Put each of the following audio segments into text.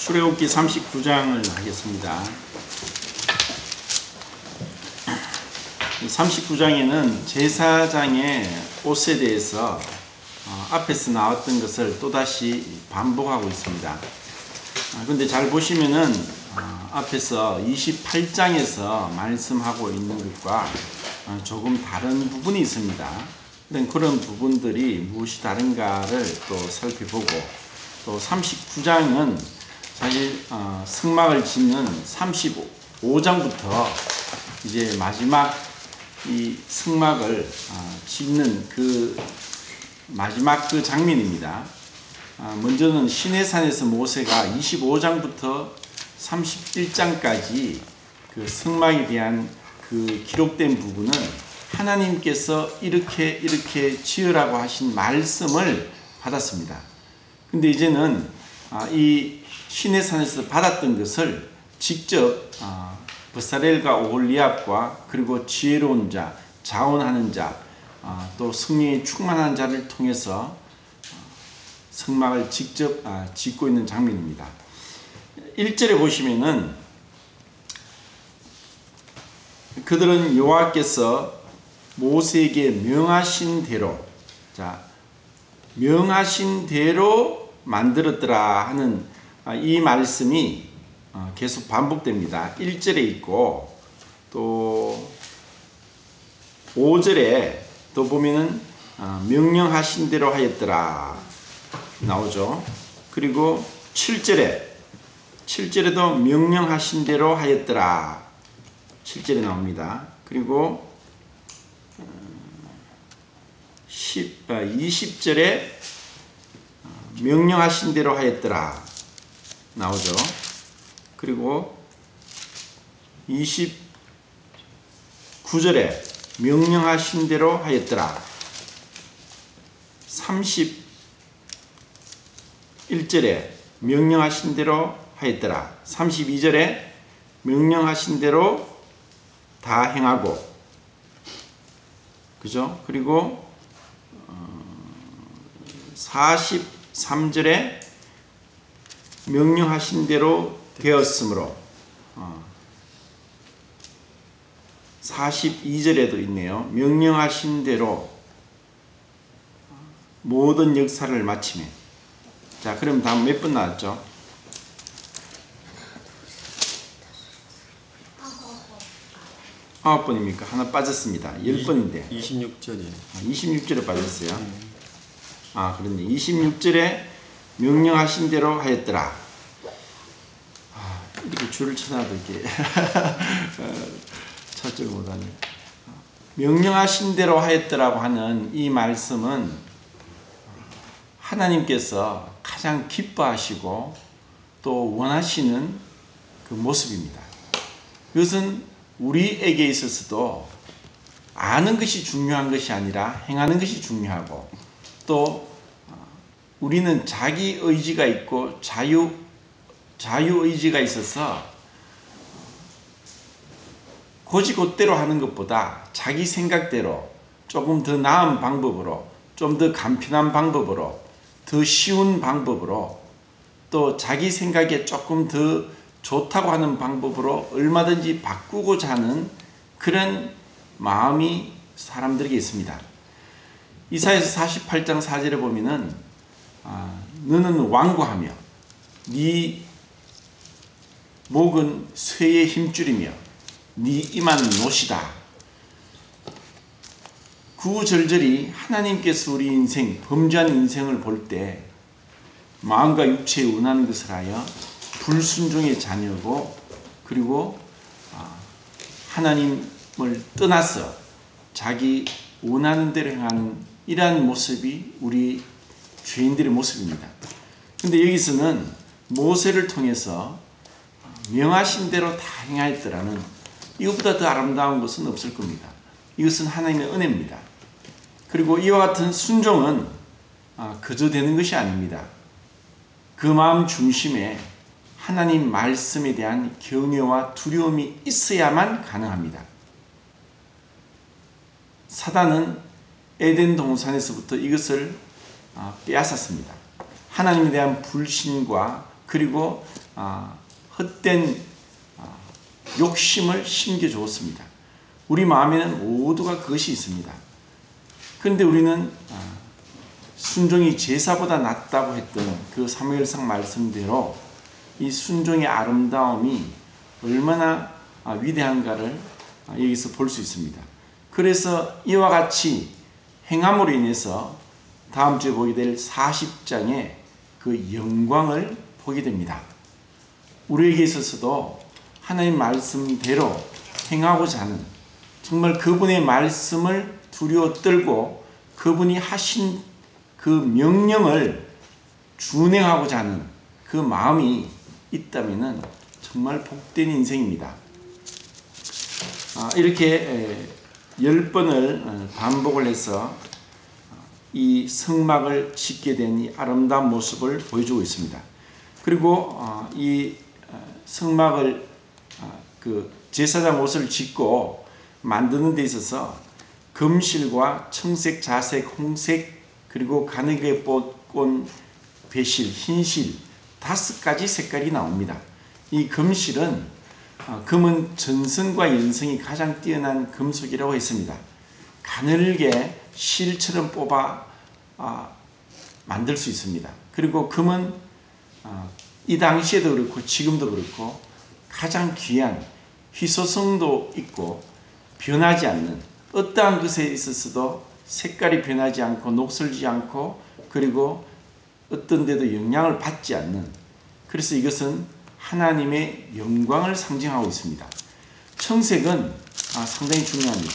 출애굽기 39장을 하겠습니다. 39장에는 제사장의 옷에 대해서 앞에서 나왔던 것을 또다시 반복하고 있습니다. 그런데 잘 보시면은 앞에서 28장에서 말씀하고 있는 것과 조금 다른 부분이 있습니다. 그런 부분들이 무엇이 다른가를 또 살펴보고, 또 39장은 사실 성막을 짓는 35장부터 이제 마지막 이 성막을 짓는 그 마지막 그 장면입니다. 먼저는 시내산에서 모세가 25장부터 31장까지 그 성막에 대한 그 기록된 부분은 하나님께서 이렇게 지으라고 하신 말씀을 받았습니다. 근데 이제는 이 시내산에서 받았던 것을 직접 브살렐과 오홀리압과 그리고 지혜로운 자, 자원하는 자, 또 성령에 충만한 자를 통해서 성막을 직접 짓고 있는 장면입니다. 1절에 보시면은 그들은 여호와께서 모세에게 명하신 대로, 명하신 대로 만들었더라 하는 이 말씀이 계속 반복됩니다. 1절에 있고, 또 5절에 또 보면은 명령하신 대로 하였더라 나오죠. 그리고 7절에도 명령하신 대로 하였더라 7절에 나옵니다. 그리고 20절에 명령하신 대로 하였더라 나오죠. 그리고 29절에 명령하신 대로 하였더라. 31절에 명령하신 대로 하였더라. 32절에 명령하신 대로 다 행하고, 그죠? 그리고 43절에 명령하신 대로 되었으므로, 42절에도 있네요. 명령하신 대로 모든 역사를 마치매. 자, 그럼 다음 몇 번 나왔죠? 9번입니까? 하나 빠졌습니다. 10번인데 26절이에요. 26절에 빠졌어요. 그런데 26절에 명령하신 대로 하였더라. 이렇게 줄을 쳐놔도 이렇게 찾지를 못하네. 명령하신 대로 하였더라고 하는 이 말씀은 하나님께서 가장 기뻐하시고 또 원하시는 그 모습입니다. 이것은 우리에게 있어서도 아는 것이 중요한 것이 아니라 행하는 것이 중요하고, 또 우리는 자기 의지가 있고 자유의지가 있어서 곧이곧대로 하는 것보다 자기 생각대로 조금 더 나은 방법으로, 좀 더 간편한 방법으로, 더 쉬운 방법으로, 또 자기 생각에 조금 더 좋다고 하는 방법으로 얼마든지 바꾸고자 하는 그런 마음이 사람들에게 있습니다. 이사야서 48장 4절에 보면은 너는 완고하며 네 목은 쇠의 힘줄이며 네 이마는 못이다. 구구절절이 하나님께서 우리 인생, 범죄한 인생을 볼 때 마음과 육체에 원하는 것을 하여 불순종의 자녀고, 그리고 하나님을 떠나서 자기 원하는 대로 행하는 이러한 모습이 우리 죄인들의 모습입니다. 그런데 여기서는 모세를 통해서 명하신 대로 다 행하였더라는, 이것보다 더 아름다운 것은 없을 겁니다. 이것은 하나님의 은혜입니다. 그리고 이와 같은 순종은 그저 되는 것이 아닙니다. 그 마음 중심에 하나님 말씀에 대한 경외와 두려움이 있어야만 가능합니다. 사단은 에덴 동산에서부터 이것을 빼앗았습니다. 하나님에 대한 불신과 그리고 헛된 욕심을 심겨주었습니다. 우리 마음에는 모두가 그것이 있습니다. 그런데 우리는 순종이 제사보다 낫다고 했던 그 사무엘상 말씀대로 이 순종의 아름다움이 얼마나 위대한가를 여기서 볼 수 있습니다. 그래서 이와 같이 행함으로 인해서 다음 주에 보게 될 40장의 그 영광을 보게 됩니다. 우리에게 있어서도 하나님 말씀대로 행하고자 하는, 정말 그분의 말씀을 두려워 떨고 그분이 하신 그 명령을 준행하고자 하는 그 마음이 있다면 정말 복된 인생입니다. 이렇게 10번을 반복을 해서 이 성막을 짓게 된 이 아름다운 모습을 보여주고 있습니다. 그리고 이 성막을 그 제사장 옷을 짓고 만드는 데 있어서 금실과 청색, 자색, 홍색, 그리고 가늘게 꽂은 배실, 흰실 5가지 색깔이 나옵니다. 이 금실은 금은 전성과 연성이 가장 뛰어난 금속이라고 했습니다. 가늘게 실처럼 뽑아 만들 수 있습니다. 그리고 금은 이 당시에도 그렇고 지금도 그렇고 가장 귀한 희소성도 있고 변하지 않는, 어떠한 것에 있어서도 색깔이 변하지 않고 녹슬지 않고 그리고 어떤 데도 영향을 받지 않는, 그래서 이것은 하나님의 영광을 상징하고 있습니다. 청색은 상당히 중요합니다.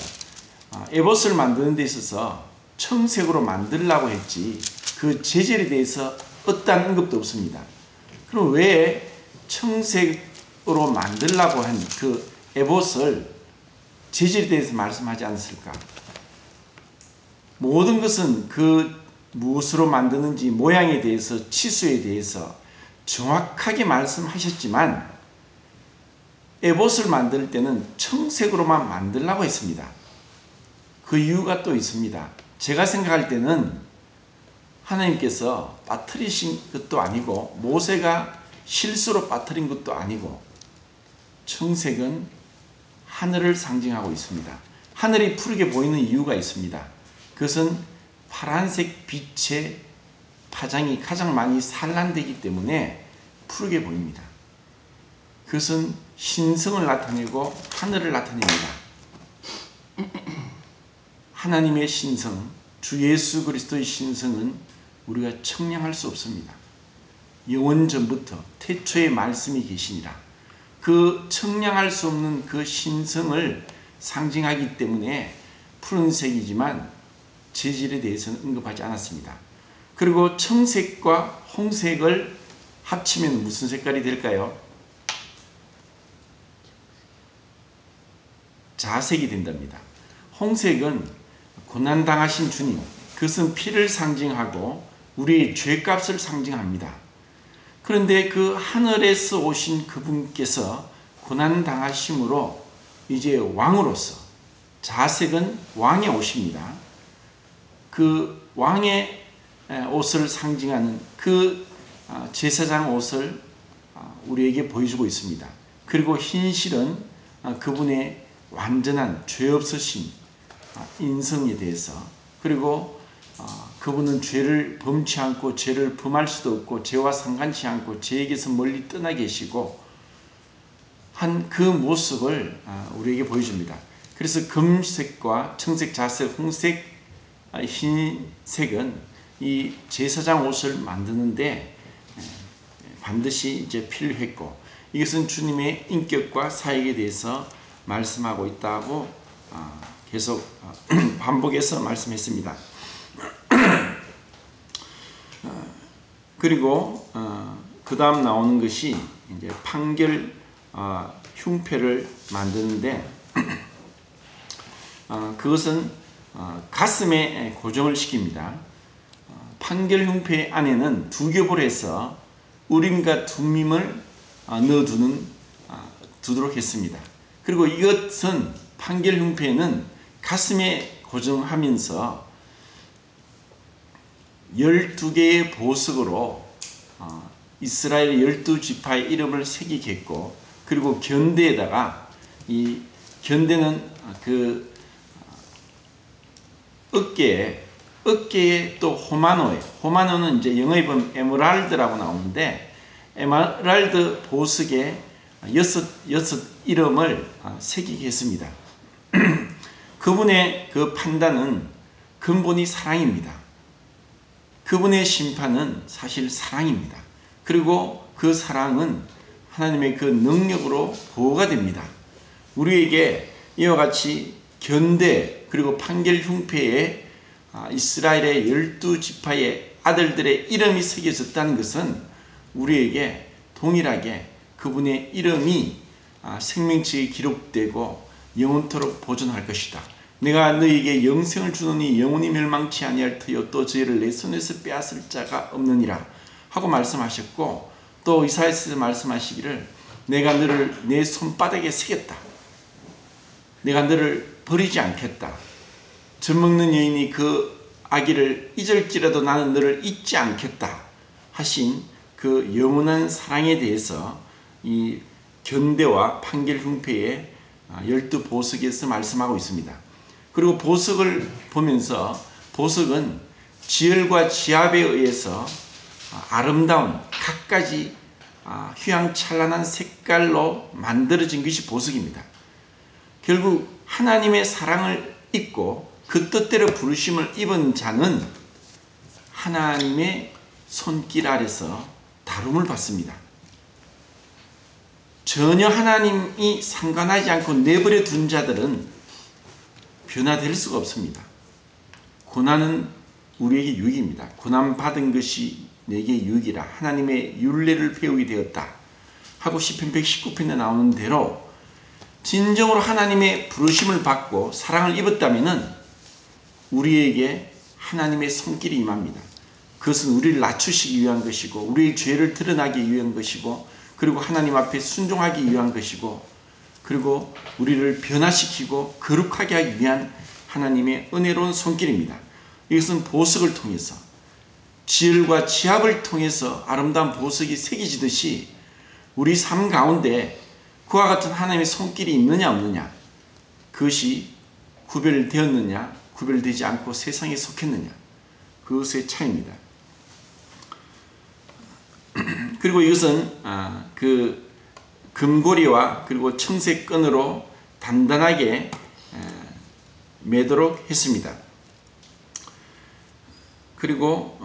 에봇을 만드는 데 있어서 청색으로 만들라고 했지 그 재질에 대해서 어떠한 언급도 없습니다. 그럼 왜 청색으로 만들라고 한 그 에봇을 재질에 대해서 말씀하지 않았을까? 모든 것은 그 무엇으로 만드는지 모양에 대해서, 치수에 대해서 정확하게 말씀하셨지만 에봇을 만들 때는 청색으로만 만들라고 했습니다. 그 이유가 또 있습니다. 제가 생각할 때는 하나님께서 빠뜨리신 것도 아니고 모세가 실수로 빠뜨린 것도 아니고, 청색은 하늘을 상징하고 있습니다. 하늘이 푸르게 보이는 이유가 있습니다. 그것은 파란색 빛의 파장이 가장 많이 산란되기 때문에 푸르게 보입니다. 그것은 신성을 나타내고 하늘을 나타냅니다. 하나님의 신성, 주 예수 그리스도의 신성은 우리가 청량할 수 없습니다. 영원 전부터 태초에 말씀이 계시니라. 그 청량할 수 없는 그 신성을 상징하기 때문에 푸른색이지만 재질에 대해서는 언급하지 않았습니다. 그리고 청색과 홍색을 합치면 무슨 색깔이 될까요? 자색이 된답니다. 홍색은 고난당하신 주님, 그것은 피를 상징하고 우리의 죄값을 상징합니다. 그런데 그 하늘에서 오신 그분께서 고난당하심으로 이제 왕으로서, 자색은 왕의 옷입니다. 그 왕의 옷을 상징하는 그 제사장 옷을 우리에게 보여주고 있습니다. 그리고 흰실은 그분의 완전한 죄 없으신 인성에 대해서, 그리고 그분은 죄를 범치 않고 죄를 범할 수도 없고 죄와 상관치 않고 죄에게서 멀리 떠나 계시고 한 그 모습을 우리에게 보여줍니다. 그래서 금색과 청색, 자색, 홍색, 흰색은 이 제사장 옷을 만드는데 반드시 이제 필요했고, 이것은 주님의 인격과 사역에 대해서 말씀하고 있다고 계속 반복해서 말씀했습니다. 그리고 그 다음 나오는 것이 이제 판결 흉패를 만드는데 그것은 가슴에 고정을 시킵니다. 판결 흉패 안에는 2겹을 해서 우림과 둠밈을 두도록 했습니다. 그리고 이것은 판결 흉패는 가슴에 고정하면서 12개의 보석으로 이스라엘 12지파의 이름을 새기게 했고, 그리고 견대에다가 이 견대는 그 어깨에 또 호마노에, 호마노는 이제 영어에 보면 에메랄드라고 나오는데, 에메랄드 보석에 여섯 이름을 새기게 했습니다. 그분의 그 판단은 근본이 사랑입니다. 그분의 심판은 사실 사랑입니다. 그리고 그 사랑은 하나님의 그 능력으로 보호가 됩니다. 우리에게 이와 같이 견대 그리고 판결 흉패에 이스라엘의 12지파의 아들들의 이름이 새겨졌다는 것은 우리에게 동일하게 그분의 이름이 생명책에 기록되고 영원토록 보존할 것이다. 내가 너희에게 영생을 주노니 영원히 멸망치 아니할 터요 또 저희를 내 손에서 빼앗을 자가 없느니라 하고 말씀하셨고, 또 이사야서에서 말씀하시기를 내가 너를 내 손바닥에 새겼다. 내가 너를 버리지 않겠다. 젖먹는 여인이 그 아기를 잊을지라도 나는 너를 잊지 않겠다 하신 그 영원한 사랑에 대해서 이 견대와 판결 흉패의 12보석에서 말씀하고 있습니다. 그리고 보석을 보면서 보석은 지혈과 지압에 의해서 아름다운 갖가지 휘황찬란한 색깔로 만들어진 것이 보석입니다. 결국 하나님의 사랑을 입고 그 뜻대로 부르심을 입은 자는 하나님의 손길 아래서 다룸을 받습니다. 전혀 하나님이 상관하지 않고 내버려 둔 자들은 변화될 수가 없습니다. 고난은 우리에게 유익입니다. 고난받은 것이 내게 유익이라 하나님의 율례를 배우게 되었다 하고 시편 119편에 나오는 대로 진정으로 하나님의 부르심을 받고 사랑을 입었다면 우리에게 하나님의 손길이 임합니다. 그것은 우리를 낮추시기 위한 것이고 우리의 죄를 드러나기 위한 것이고 그리고 하나님 앞에 순종하기 위한 것이고 그리고 우리를 변화시키고 거룩하게 하기 위한 하나님의 은혜로운 손길입니다. 이것은 보석을 통해서 지혈과 지압을 통해서 아름다운 보석이 새겨지듯이 우리 삶 가운데 그와 같은 하나님의 손길이 있느냐 없느냐, 그것이 구별되었느냐 구별되지 않고 세상에 속했느냐, 그것의 차이입니다. 그리고 이것은 그 금고리와 그리고 청색끈으로 단단하게 매도록 했습니다. 그리고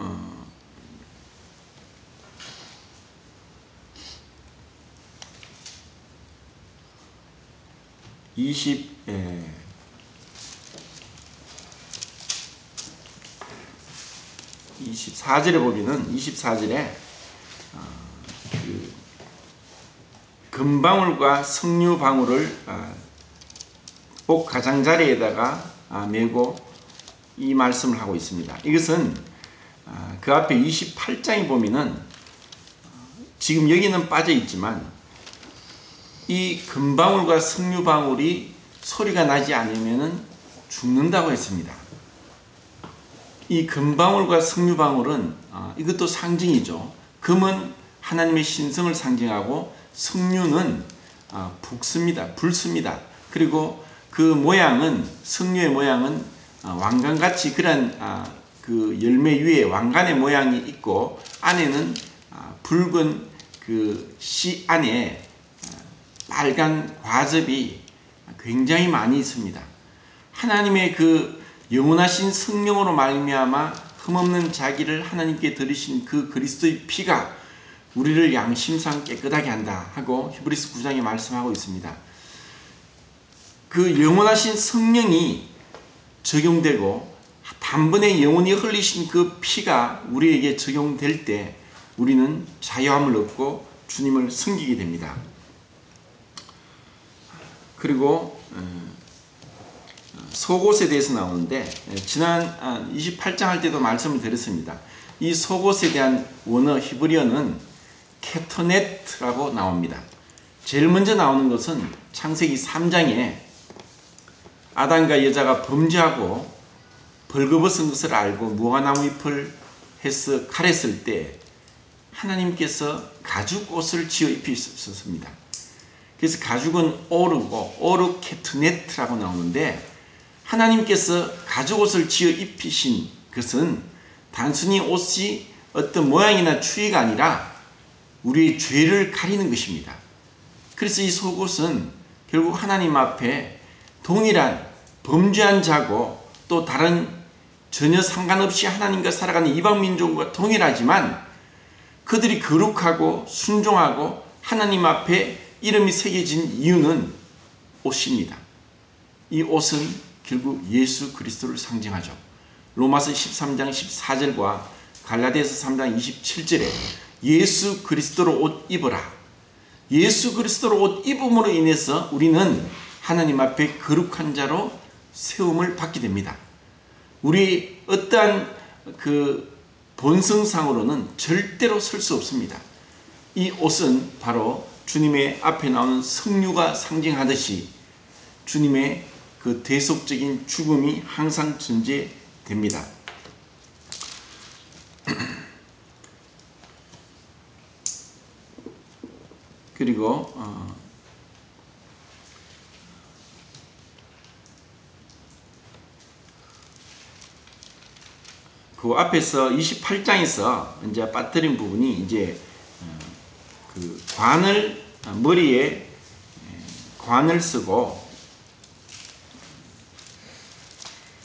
24절에 보면은 24절에 그 금방울과 석류방울을 옥 가장자리에다가 메고 이 말씀을 하고 있습니다. 이것은 그 앞에 28장에 보면은 지금 여기는 빠져 있지만 이 금방울과 석류방울이 소리가 나지 않으면은 죽는다고 했습니다. 이 금방울과 석류방울은 이것도 상징이죠. 금은 하나님의 신성을 상징하고 석류는 붓습니다. 불습니다. 그리고 그 모양은 석류의 모양은 왕관같이 그런 그 열매 위에 왕관의 모양이 있고 안에는 붉은 그 씨 안에 빨간 과즙이 굉장히 많이 있습니다. 하나님의 그 영원하신 성령으로 말미암아 흠없는 자기를 하나님께 드리신 그 그리스도의 피가 우리를 양심상 깨끗하게 한다 하고 히브리서 9장에 말씀하고 있습니다. 그 영원하신 성령이 적용되고 단번에 영원히 흘리신 그 피가 우리에게 적용될 때 우리는 자유함을 얻고 주님을 섬기게 됩니다. 그리고 속옷에 대해서 나오는데 지난 28장 할 때도 말씀을 드렸습니다. 이 속옷에 대한 원어 히브리어는 케토네트라고 나옵니다. 제일 먼저 나오는 것은 창세기 3장에 아담과 여자가 범죄하고 벌거벗은 것을 알고 무화과나무 잎을 해서 칼했을 때 하나님께서 가죽 옷을 지어 입히셨습니다. 그래서 가죽은 오르고 오르케트네트라고 나오는데, 하나님께서 가죽 옷을 지어 입히신 것은 단순히 옷이 어떤 모양이나 추위가 아니라 우리의 죄를 가리는 것입니다. 그래서 이 속옷은 결국 하나님 앞에 동일한 범죄한 자고 또 다른 전혀 상관없이 하나님과 살아가는 이방 민족과 동일하지만 그들이 거룩하고 순종하고 하나님 앞에 이름이 새겨진 이유는 옷입니다. 이 옷은 결국 예수 그리스도를 상징하죠. 로마서 13장 14절과 갈라디아서 3장 27절에 예수 그리스도로 옷 입어라. 예수 그리스도로 옷 입음으로 인해서 우리는 하나님 앞에 거룩한 자로 세움을 받게 됩니다. 우리 어떠한 그 본성상으로는 절대로 설 수 없습니다. 이 옷은 바로 주님의 앞에 나오는 석류가 상징하듯이 주님의 그 대속적인 죽음이 항상 존재됩니다. 그리고 그 앞에서 28장에서 이제 빠뜨린 부분이 이제 그 관을 머리에 관을 쓰고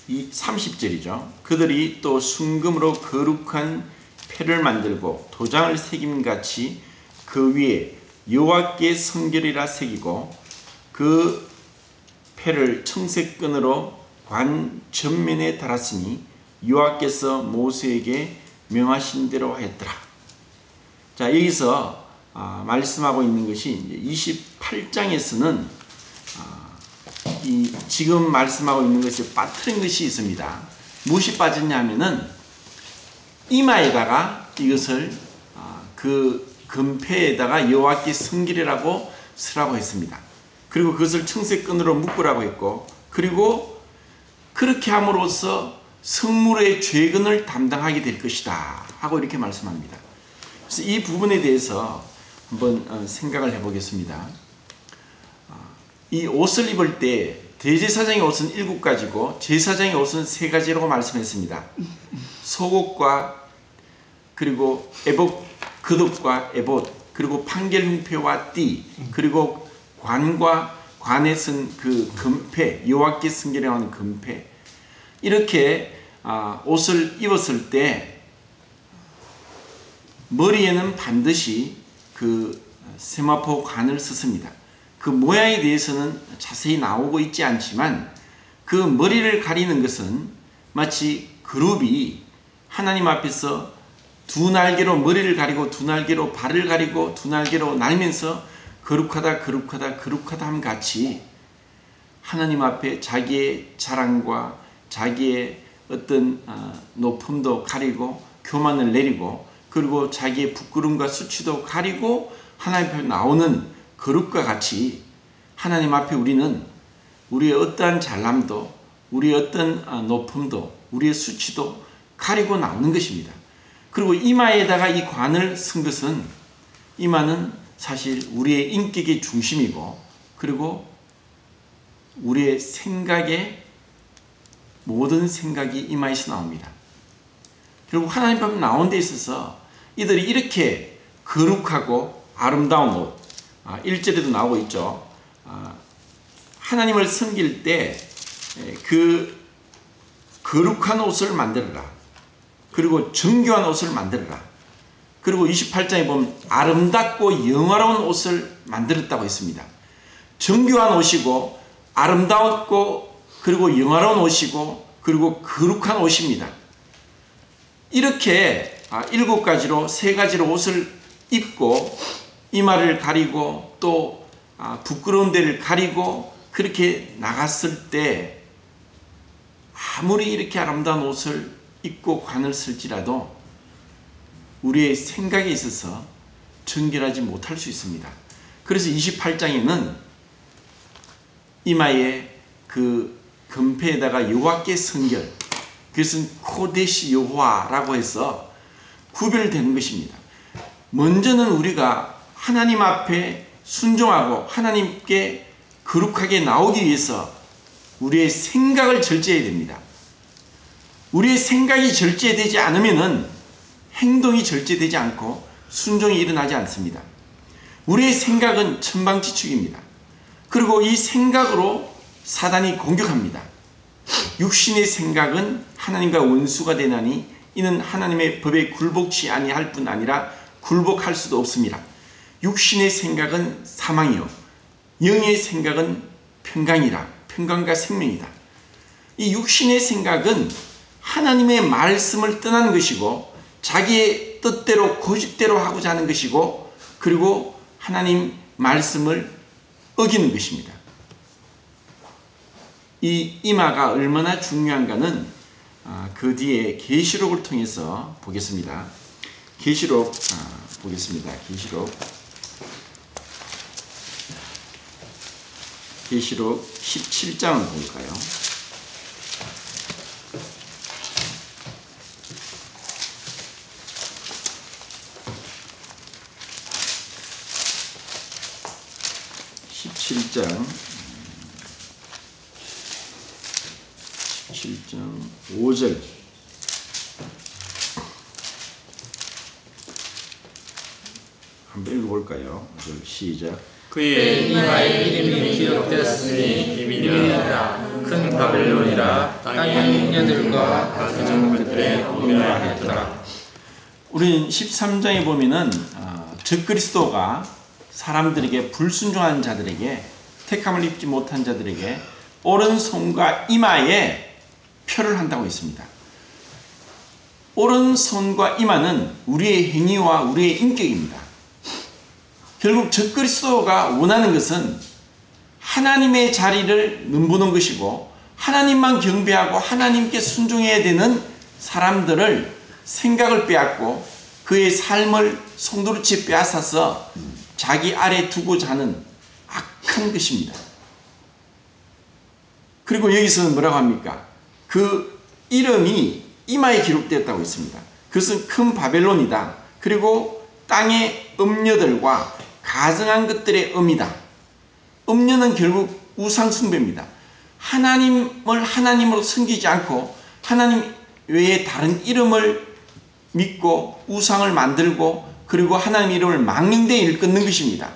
이 30절이죠. 그들이 또 순금으로 거룩한 패를 만들고 도장을 새김같이 그 위에 여호와께 성결이라 새기고 그 패를 청색끈으로 관 전면에 달았으니 여호와께서 모세에게 명하신 대로 하였더라. 자, 여기서 말씀하고 있는 것이 28장에서는 이 지금 말씀하고 있는 것이 빠뜨린 것이 있습니다. 무엇이 빠졌냐 하면은 이마에다가 이것을 그 금패에다가 여호와께 성결이라고 쓰라고 했습니다. 그리고 그것을 청색끈으로 묶으라고 했고, 그리고 그렇게 함으로써 성물의 죄근을 담당하게 될 것이다 하고 이렇게 말씀합니다. 그래서 이 부분에 대해서 한번 생각을 해보겠습니다. 이 옷을 입을 때 대제사장의 옷은 7가지고 제사장의 옷은 3가지라고 말씀했습니다. 속옷과 그리고 에봇, 겉옷과 에봇, 그리고 판결흉패와 띠, 그리고 관과 관에 쓴 그 금패, 여호와께 성결이라고 하는 금패, 이렇게 옷을 입었을 때 머리에는 반드시 그 세마포 관을 썼습니다. 그 모양에 대해서는 자세히 나오고 있지 않지만 그 머리를 가리는 것은 마치 그룹이 하나님 앞에서 두 날개로 머리를 가리고 두 날개로 발을 가리고 두 날개로 날면서 거룩하다 거룩하다 거룩하다 함 같이 하나님 앞에 자기의 자랑과 자기의 어떤 높음도 가리고 교만을 내리고 그리고 자기의 부끄러움과 수치도 가리고 하나님 앞에 나오는 거룩과 같이 하나님 앞에 우리는 우리의 어떠한 잘남도 우리의 어떤 높음도 우리의 수치도 가리고 나오는 것입니다. 그리고 이마에다가 이 관을 쓴 것은 이마는 사실 우리의 인격의 중심이고 그리고 우리의 생각의 모든 생각이 이마에서 나옵니다. 결국 하나님 앞에 나온 데 있어서 이들이 이렇게 거룩하고 아름다운 옷, 1절에도 나오고 있죠. 하나님을 섬길 때 그 거룩한 옷을 만들어라. 그리고 정교한 옷을 만들어라. 그리고 28장에 보면 아름답고 영화로운 옷을 만들었다고 했습니다. 정교한 옷이고 아름다웠고 그리고 영화로운 옷이고 그리고 거룩한 옷입니다. 이렇게 7가지로 3가지로 옷을 입고 이마를 가리고 또 부끄러운 데를 가리고 그렇게 나갔을 때 아무리 이렇게 아름다운 옷을 입고 관을 쓸지라도 우리의 생각에 있어서 정결하지 못할 수 있습니다. 그래서 28장에는 이마에 그 금패에다가 여호와께 성결, 그것은 코데시 여호와라고 해서 구별되는 것입니다. 먼저는 우리가 하나님 앞에 순종하고 하나님께 거룩하게 나오기 위해서 우리의 생각을 절제해야 됩니다. 우리의 생각이 절제되지 않으면 행동이 절제되지 않고 순종이 일어나지 않습니다. 우리의 생각은 천방지축입니다. 그리고 이 생각으로 사단이 공격합니다. 육신의 생각은 하나님과 원수가 되나니 이는 하나님의 법에 굴복치 아니할 뿐 아니라 굴복할 수도 없습니다. 육신의 생각은 사망이요 영의 생각은 평강이라. 평강과 생명이다. 이 육신의 생각은 하나님의 말씀을 떠나는 것이고 자기의 뜻대로 고집대로 하고자 하는 것이고 그리고 하나님 말씀을 어기는 것입니다. 이 이마가 얼마나 중요한가는 그 뒤에 계시록을 통해서 보겠습니다. 계시록 보겠습니다. 계시록 17장을 볼까요? (17장) 5절 한번 읽어볼까요? 시작. 그의 이마에 이름이 기록되었으니 이민이라 큰 바벨론이라 땅의 행녀들과 그 정복들의 공유라 했더라. 우리는 13장에 보면은 적그리스도가 사람들에게 불순종한 자들에게 택함을 입지 못한 자들에게 오른손과 이마에 표를 한다고 했습니다. 오른손과 이마는 우리의 행위와 우리의 인격입니다. 결국 적그리스도가 원하는 것은 하나님의 자리를 넘보는 것이고 하나님만 경배하고 하나님께 순종해야 되는 사람들을 생각을 빼앗고 그의 삶을 송두리째 빼앗아서 자기 아래 두고자 하는 악한 것입니다. 그리고 여기서는 뭐라고 합니까? 그 이름이 이마에 기록되었다고 했습니다. 그것은 큰 바벨론이다. 그리고 땅의 음녀들과 가증한 것들의 음이다. 음녀는 결국 우상 숭배입니다. 하나님을 하나님으로 섬기지 않고 하나님 외에 다른 이름을 믿고 우상을 만들고 그리고 하나님 이름을 망령되이 일컫는 것입니다.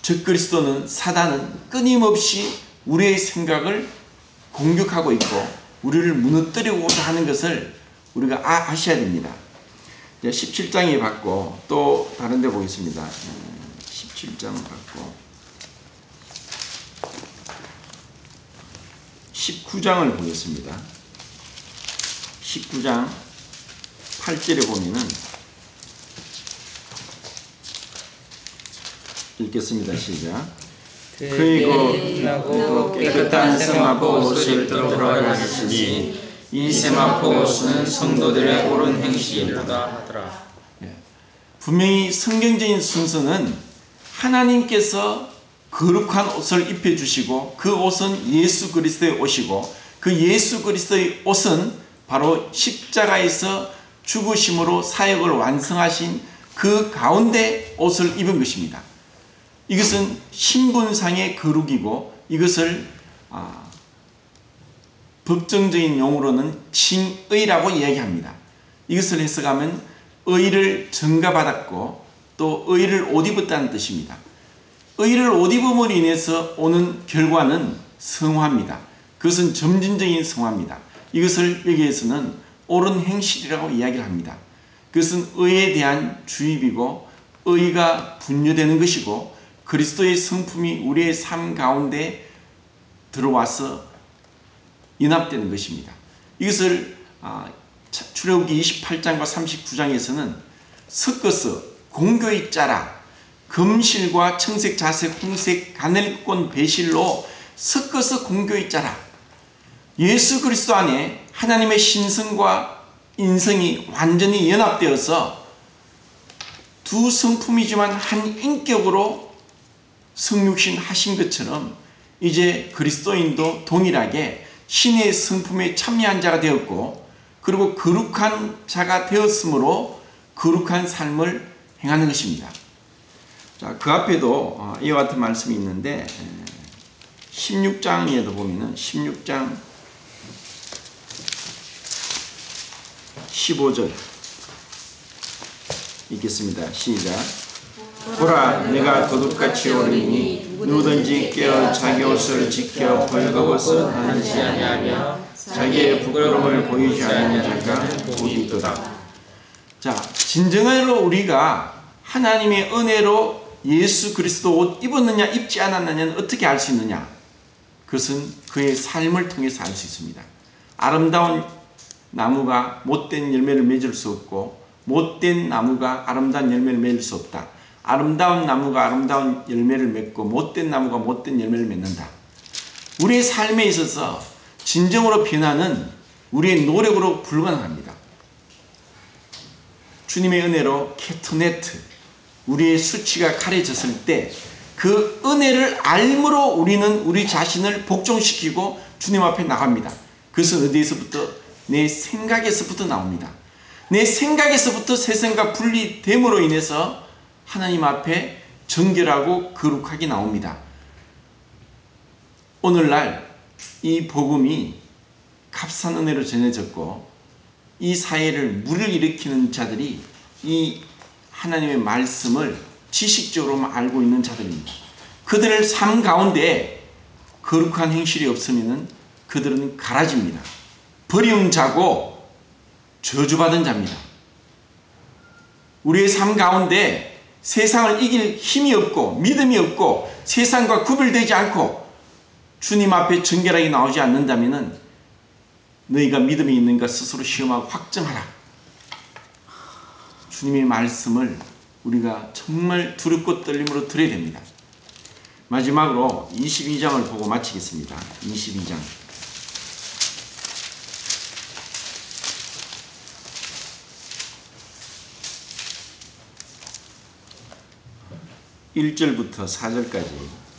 적그리스도는 사단은 끊임없이 우리의 생각을 공격하고 있고 우리를 무너뜨리고자 하는 것을 우리가 아셔야 됩니다. 17장에 받고 또 다른 데 보겠습니다. 17장 받고 19장을 보겠습니다. 19장 8절에 보면은 읽겠습니다. 시작. 그리고 깨끗한 세마포 옷을 들어가셨으니 이 세마포 옷은 성도들의 옳은 행실이로다 하더라. 분명히 성경적인 순서는 하나님께서 거룩한 옷을 입혀주시고 그 옷은 예수 그리스도의 옷이고 그 예수 그리스도의 옷은 바로 십자가에서 죽으심으로 사역을 완성하신 그 가운데 옷을 입은 것입니다. 이것은 신분상의 거룩이고 이것을 법정적인 용어로는 칭의라고 이야기합니다. 이것을 해석하면 의를 전가받았고 또 의를 옷 입었다는 뜻입니다. 의를 옷 입음으로 인해서 오는 결과는 성화입니다. 그것은 점진적인 성화입니다. 이것을 여기에서는 옳은 행실이라고 이야기를 합니다. 그것은 의에 대한 주입이고 의가 분류되는 것이고 그리스도의 성품이 우리의 삶 가운데 들어와서 연합되는 것입니다. 이것을 출애굽기 28장과 39장에서는 섞어서 공교의 짜라 금실과 청색, 자색, 홍색, 가늘권, 배실로 섞어서 공교의 짜라. 예수 그리스도 안에 하나님의 신성과 인성이 완전히 연합되어서 두 성품이지만 한 인격으로 성육신 하신 것처럼 이제 그리스도인도 동일하게 신의 성품에 참여한 자가 되었고 그리고 거룩한 자가 되었으므로 거룩한 삶을 행하는 것입니다. 자, 그 앞에도 이와 같은 말씀이 있는데 16장에도 보면은 16장 15절 읽겠습니다. 시작. 보라, 내가 도둑같이 오르니 누구든지 깨어 자기 옷을 지켜 벌거벗은 하지 아니하며 자기의 부끄러움을 보이지 않는 자가 복이 있도다. 자, 진정으로 우리가 하나님의 은혜로 예수 그리스도 옷 입었느냐 입지 않았느냐는 어떻게 알 수 있느냐? 그것은 그의 삶을 통해서 알 수 있습니다. 아름다운 나무가 못된 열매를 맺을 수 없고 못된 나무가 아름다운 열매를 맺을 수 없다. 아름다운 나무가 아름다운 열매를 맺고 못된 나무가 못된 열매를 맺는다. 우리의 삶에 있어서 진정으로 변화는 우리의 노력으로 불가능합니다. 주님의 은혜로 케토네트, 우리의 수치가 가려졌을 때 그 은혜를 알므로 우리는 우리 자신을 복종시키고 주님 앞에 나갑니다. 그것은 어디에서부터? 내 생각에서부터 나옵니다. 내 생각에서부터 세상과 분리됨으로 인해서 하나님 앞에 정결하고 거룩하게 나옵니다. 오늘날 이 복음이 값싼 은혜로 전해졌고 이 사회를 물을 자들이 이 하나님의 말씀을 지식적으로만 알고 있는 자들입니다. 그들의 삶 가운데 거룩한 행실이 없으면 그들은 가라집니다. 버리운 자고 저주받은 자입니다. 우리의 삶 가운데 세상을 이길 힘이 없고 믿음이 없고 세상과 구별되지 않고 주님 앞에 정결하게 나오지 않는다면 너희가 믿음이 있는가 스스로 시험하고 확정하라. 주님의 말씀을 우리가 정말 두렵고 떨림으로 들어야 됩니다. 마지막으로 22장을 보고 마치겠습니다. 22장. 1절부터 4절까지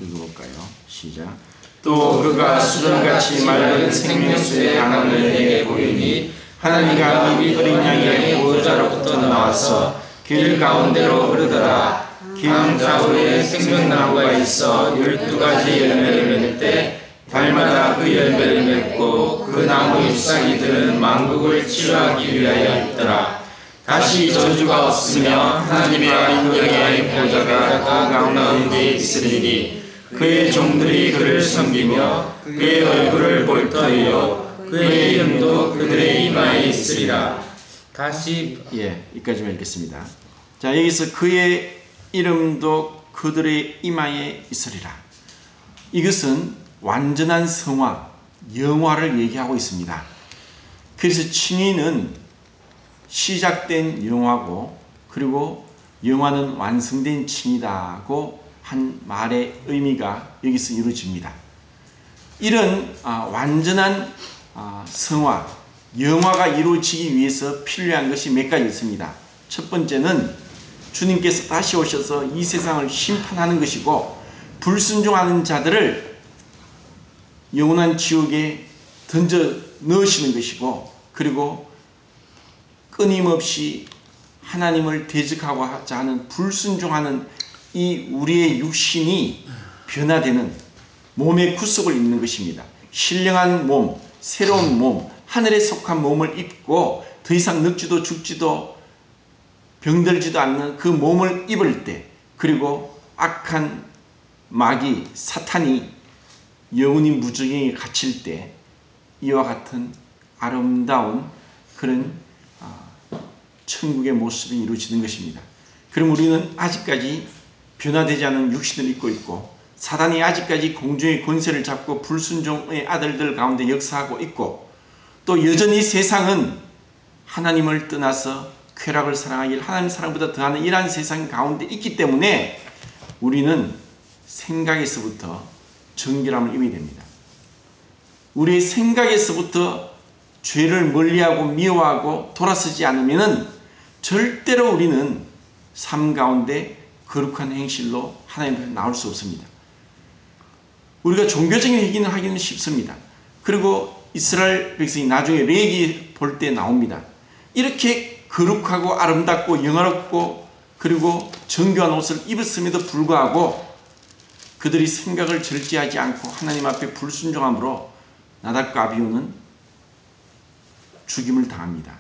읽어볼까요? 시작. 또 그가 수정같이 맑은 생명수의 강을 내게 보이니 하나님과 이 어린 양의 보호자로부터 나와서 길 가운데로 흐르더라. 강 좌우에 생명나무가 있어 12가지 열매를 맺을 달마다 그 열매를 맺고 그 나무 잎사귀들은 만국을 치료하기 위하여 있더라. 다시 저주가 없으며 하나님의 인격의 보좌가 그 가운데 있으리니 그의 종들이 그를 섬기며 그의 얼굴을 볼 터이요 그의 이름도 그들의 이마에 있으리라. 다시 여기까지만 읽겠습니다. 자, 여기서 그의 이름도 그들의 이마에 있으리라. 이것은 완전한 성화, 영화를 얘기하고 있습니다. 그래서 칭의는 시작된 영화고 그리고 영화는 완성된 칭이다고 한 말의 의미가 여기서 이루어집니다. 이런 완전한 성화, 영화가 이루어지기 위해서 필요한 것이 몇 가지 있습니다. 첫 번째는 주님께서 다시 오셔서 이 세상을 심판하는 것이고 불순종하는 자들을 영원한 지옥에 던져 넣으시는 것이고 그리고 끊임없이 하나님을 대적하고자 하는 불순종하는 이 우리의 육신이 변화되는 몸의 구속을 입는 것입니다. 신령한 몸, 새로운 몸, 하늘에 속한 몸을 입고 더 이상 늙지도 죽지도 병들지도 않는 그 몸을 입을 때 그리고 악한 마귀, 사탄이 영원히 무저갱에 갇힐 때 이와 같은 아름다운 그런 천국의 모습이 이루어지는 것입니다. 그럼 우리는 아직까지 변화되지 않은 육신을 입고 있고 사단이 아직까지 공중의 권세를 잡고 불순종의 아들들 가운데 역사하고 있고 또 여전히 세상은 하나님을 떠나서 쾌락을 사랑하길 하나님 사랑보다 더하는 이러한 세상 가운데 있기 때문에 우리는 생각에서부터 정결함을 입어야 됩니다. 우리의 생각에서부터 죄를 멀리하고 미워하고 돌아서지 않으면 절대로 우리는 삶 가운데 거룩한 행실로 하나님 앞에 나올 수 없습니다. 우리가 종교적인 회개는 하기는 쉽습니다. 그리고 이스라엘 백성이 나중에 레기 볼 때 나옵니다. 이렇게 거룩하고 아름답고 영화롭고 그리고 정교한 옷을 입었음에도 불구하고 그들이 생각을 절제하지 않고 하나님 앞에 불순종함으로 나답과 아비후는 죽임을 당합니다.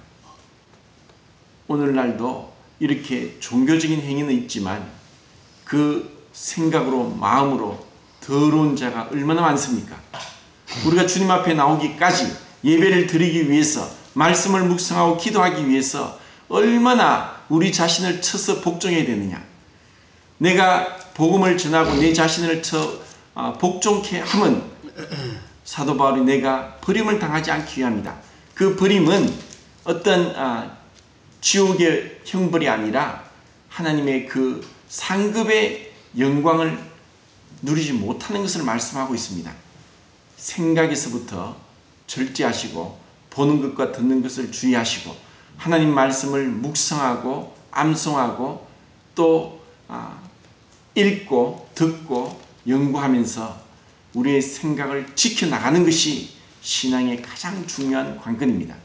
오늘날도 이렇게 종교적인 행위는 있지만 그 생각으로 마음으로 더러운 자가 얼마나 많습니까? 우리가 주님 앞에 나오기까지 예배를 드리기 위해서 말씀을 묵상하고 기도하기 위해서 얼마나 우리 자신을 쳐서 복종해야 되느냐. 내가 복음을 전하고 내 자신을 복종케 하면 사도 바울이 내가 버림을 당하지 않기 위함이다. 그 버림은 어떤 지옥의 형벌이 아니라 하나님의 그 상급의 영광을 누리지 못하는 것을 말씀하고 있습니다. 생각에서부터 절제하시고 보는 것과 듣는 것을 주의하시고 하나님 말씀을 묵상하고 암송하고 또 읽고 듣고 연구하면서 우리의 생각을 지켜나가는 것이 신앙의 가장 중요한 관건입니다.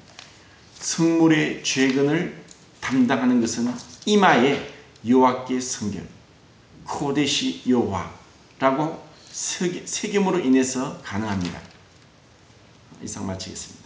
성물의 죄근을 담당하는 것은 이마에 여호와께 성결, 코데시 여호와라고 세겜으로 인해서 가능합니다. 이상 마치겠습니다.